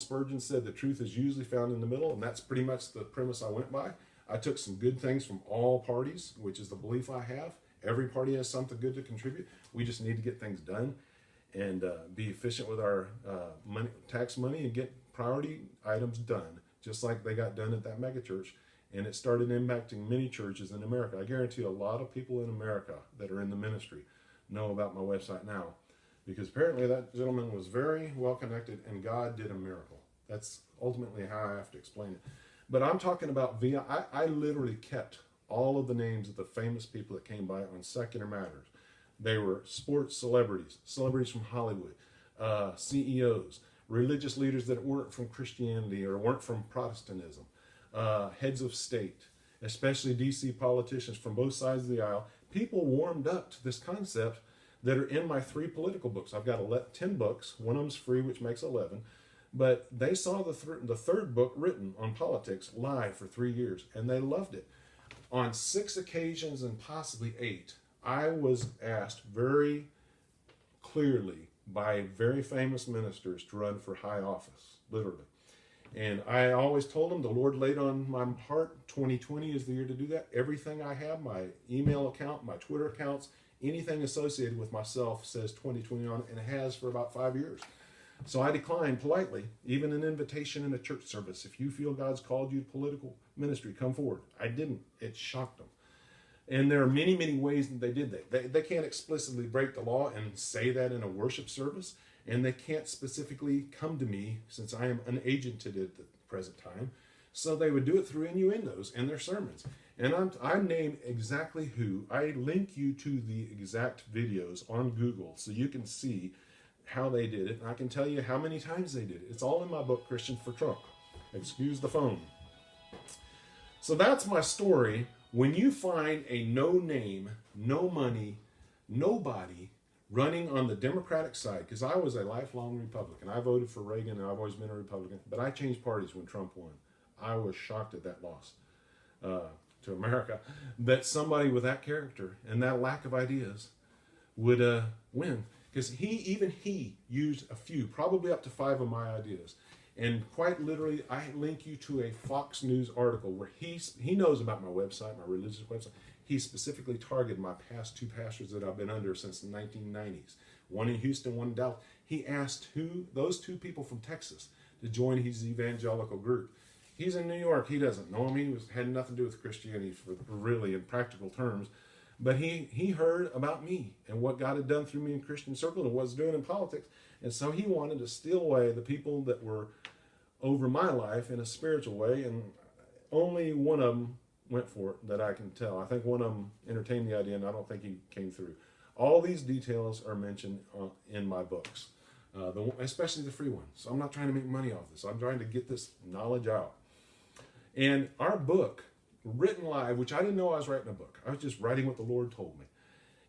Spurgeon said the truth is usually found in the middle, and that's pretty much the premise I went by. I took some good things from all parties, which is the belief I have. Every party has something good to contribute. We just need to get things done and be efficient with our tax money and get priority items done, just like they got done at that megachurch. And it started impacting many churches in America. I guarantee a lot of people in America that are in the ministry know about my website now, because apparently that gentleman was very well connected and God did a miracle. That's ultimately how I have to explain it. But I'm talking about I literally kept all of the names of the famous people that came by on Secular Matters. They were sports celebrities, celebrities from Hollywood, CEOs, religious leaders that weren't from Christianity or weren't from Protestantism, heads of state, especially DC politicians from both sides of the aisle. People warmed up to this concept that are in my 3 political books. I've got 10 books. One of them's free, which makes 11. But they saw the third book written on politics live for 3 years, and they loved it. On 6 occasions, and possibly 8, I was asked very clearly by very famous ministers to run for high office, literally. And I always told them the Lord laid on my heart, 2020 is the year to do that. Everything I have, my email account, my Twitter accounts, anything associated with myself says 2020 on it, and it has for about 5 years. So I declined politely, even an invitation in a church service. If you feel God's called you to political ministry, come forward. I didn't. It shocked them. And there are many, many ways that they did that. They can't explicitly break the law and say that in a worship service, and they can't specifically come to me since I am unagented at the present time. So they would do it through innuendos in their sermons. And I name exactly who. I link you to the exact videos on Google so you can see how they did it. And I can tell you how many times they did it. It's all in my book, Christian for Trump. Excuse the phone. So that's my story. When you find a no name, no money, nobody running on the Democratic side, because I was a lifelong Republican. I voted for Reagan and I've always been a Republican, but I changed parties when Trump won. I was shocked at that loss to America, that somebody with that character and that lack of ideas would win. Because he used a few, probably up to 5 of my ideas. And quite literally, I link you to a Fox News article where he knows about my website, my religious website. He specifically targeted my past 2 pastors that I've been under since the 1990s. One in Houston, one in Dallas. He asked those 2 people from Texas to join his evangelical group. He's in New York. He doesn't know him. He had nothing to do with Christianity really in practical terms. But he heard about me and what God had done through me in Christian circles and what I was doing in politics. And so he wanted to steal away the people that were over my life in a spiritual way. And only one of them went for it that I can tell. I think one of them entertained the idea, and I don't think he came through. All these details are mentioned in my books, especially the free ones. So I'm not trying to make money off this. I'm trying to get this knowledge out. And our book, written live, which I didn't know I was writing a book. I was just writing what the Lord told me.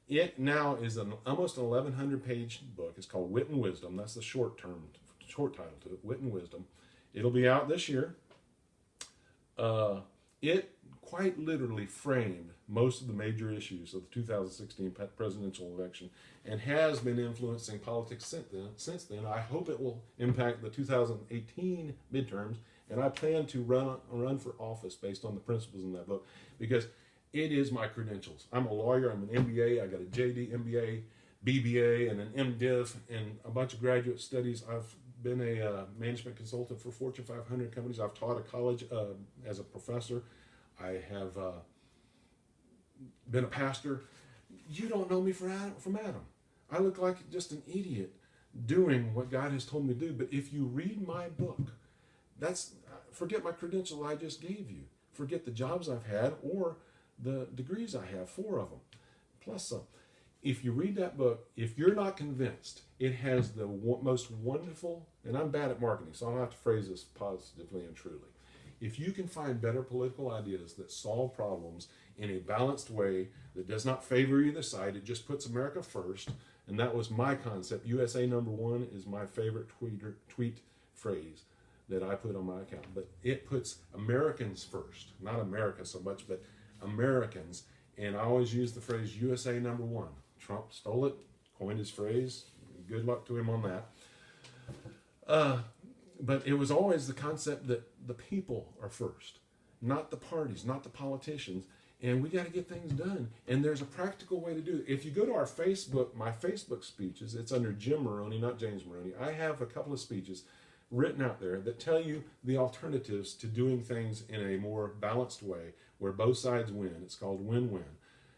It now is almost an 1,100-page book. It's called Wit and Wisdom. That's the short title to it, Wit and Wisdom. It'll be out this year. It quite literally framed most of the major issues of the 2016 presidential election and has been influencing politics since then. I hope it will impact the 2018 midterms, and I plan to run for office based on the principles in that book because it is my credentials. I'm a lawyer. I'm an MBA. I got a JD, MBA, BBA, and an MDiv, and a bunch of graduate studies. I've been a management consultant for Fortune 500 companies. I've taught at college as a professor. I have been a pastor. You don't know me from Adam. I look like just an idiot doing what God has told me to do. But if you read my book, forget my credentials I just gave you. Forget the jobs I've had or the degrees I have, 4 of them, plus some. If you read that book, if you're not convinced, it has the most wonderful, and I'm bad at marketing, so I'll have to phrase this positively and truly. If you can find better political ideas that solve problems in a balanced way that does not favor either side, it just puts America first, and that was my concept. USA #1 is my favorite tweet phrase that I put on my account, but it puts Americans first, not America so much, but Americans, and I always use the phrase USA #1. Trump stole it, coined his phrase. Good luck to him on that. But it was always the concept that the people are first, not the parties, not the politicians. And we got to get things done. And there's a practical way to do it. If you go to our Facebook, my Facebook speeches, it's under Jim Meroney, not James Meroney. I have a couple of speeches written out there that tell you the alternatives to doing things in a more balanced way where both sides win. It's called win-win.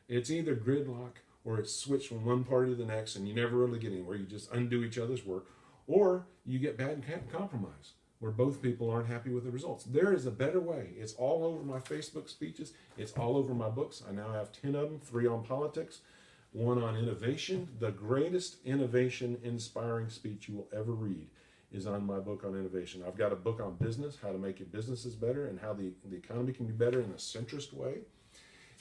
It's either gridlock or it's switch from one party to the next and you never really get anywhere. You just undo each other's work. Or you get bad compromise where both people aren't happy with the results. There is a better way. It's all over my Facebook speeches. It's all over my books. I now have 10 of them, 3 on politics, 1 on innovation. The greatest innovation inspiring speech you will ever read is on my book on innovation. I've got a book on business, how to make your businesses better and how the economy can be better in a centrist way.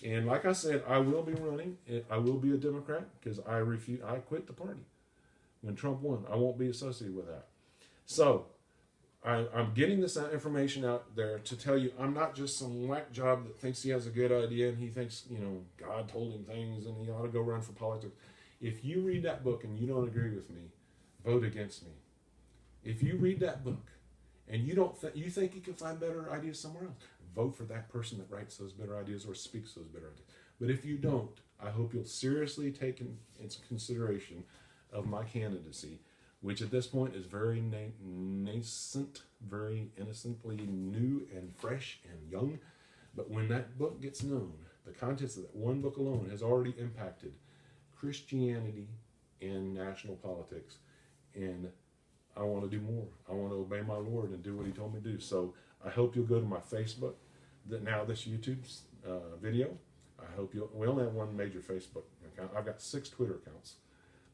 And like I said, I will be running. I will be a Democrat because I quit the party. When Trump won, I won't be associated with that. So I'm getting this information out there to tell you I'm not just some whack job that thinks he has a good idea and he thinks, God told him things and he ought to go run for politics. If you read that book and you don't agree with me, vote against me. If you read that book and you think you can find better ideas somewhere else, vote for that person that writes those better ideas or speaks those better ideas. But if you don't, I hope you'll seriously take into consideration of my candidacy, which at this point is very nascent, very innocently new and fresh and young. But when that book gets known, the contents of that one book alone has already impacted Christianity and national politics. And I want to do more. I want to obey my Lord and do what he told me to do. So I hope you'll go to my Facebook, this YouTube's video. I hope we only have one major Facebook account. I've got 6 Twitter accounts.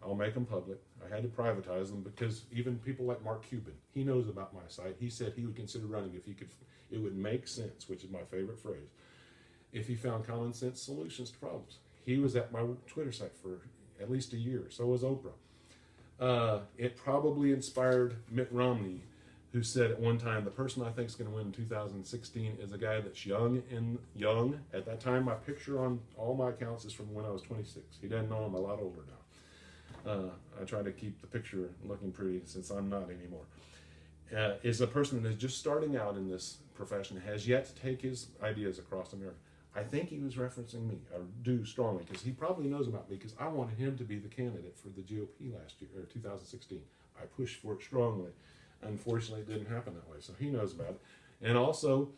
I'll make them public. I had to privatize them because even people like Mark Cuban, he knows about my site. He said he would consider running if he could. It would make sense, which is my favorite phrase, if he found common sense solutions to problems. He was at my Twitter site for at least a year. So was Oprah. It probably inspired Mitt Romney, who said at one time, the person I think is going to win in 2016 is a guy that's young. At that time, my picture on all my accounts is from when I was 26. He doesn't know I'm a lot older now. I try to keep the picture looking pretty since I'm not anymore. Is a person that is just starting out in this profession, has yet to take his ideas across America. I think he was referencing me. I do strongly because he probably knows about me because I wanted him to be the candidate for the GOP last year, or 2016. I pushed for it strongly. Unfortunately, it didn't happen that way, so he knows about it. And also,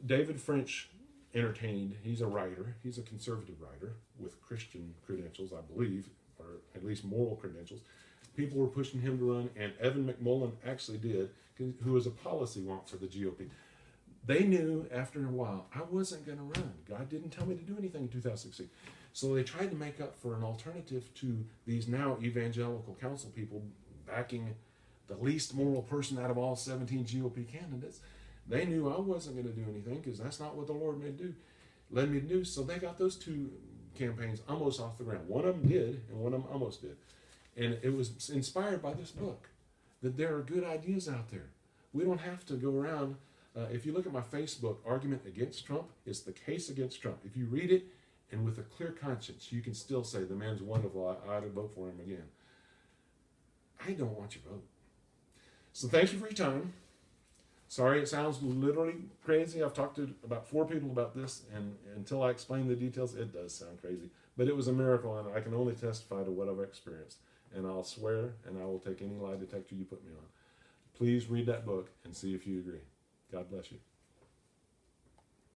David French entertained, he's a writer, he's a conservative writer with Christian credentials, I believe, or at least moral credentials. People were pushing him to run, and Evan McMullen actually did, who was a policy wonk for the GOP. They knew after a while I wasn't going to run. God didn't tell me to do anything in 2016. So they tried to make up for an alternative to these now evangelical council people backing the least moral person out of all 17 GOP candidates. They knew I wasn't going to do anything because that's not what the Lord led me to do. So they got those 2 campaigns almost off the ground. One of them did, and one of them almost did. And it was inspired by this book, that there are good ideas out there. We don't have to go around. If you look at my Facebook, Argument Against Trump, it's the case against Trump. If you read it, and with a clear conscience, you can still say, the man's wonderful, I ought to vote for him again. I don't want your vote. So thank you for your time. Sorry it sounds literally crazy. I've talked to about 4 people about this, and until I explain the details, it does sound crazy. But it was a miracle, and I can only testify to what I've experienced. And I'll swear, and I will take any lie detector you put me on. Please read that book and see if you agree. God bless you.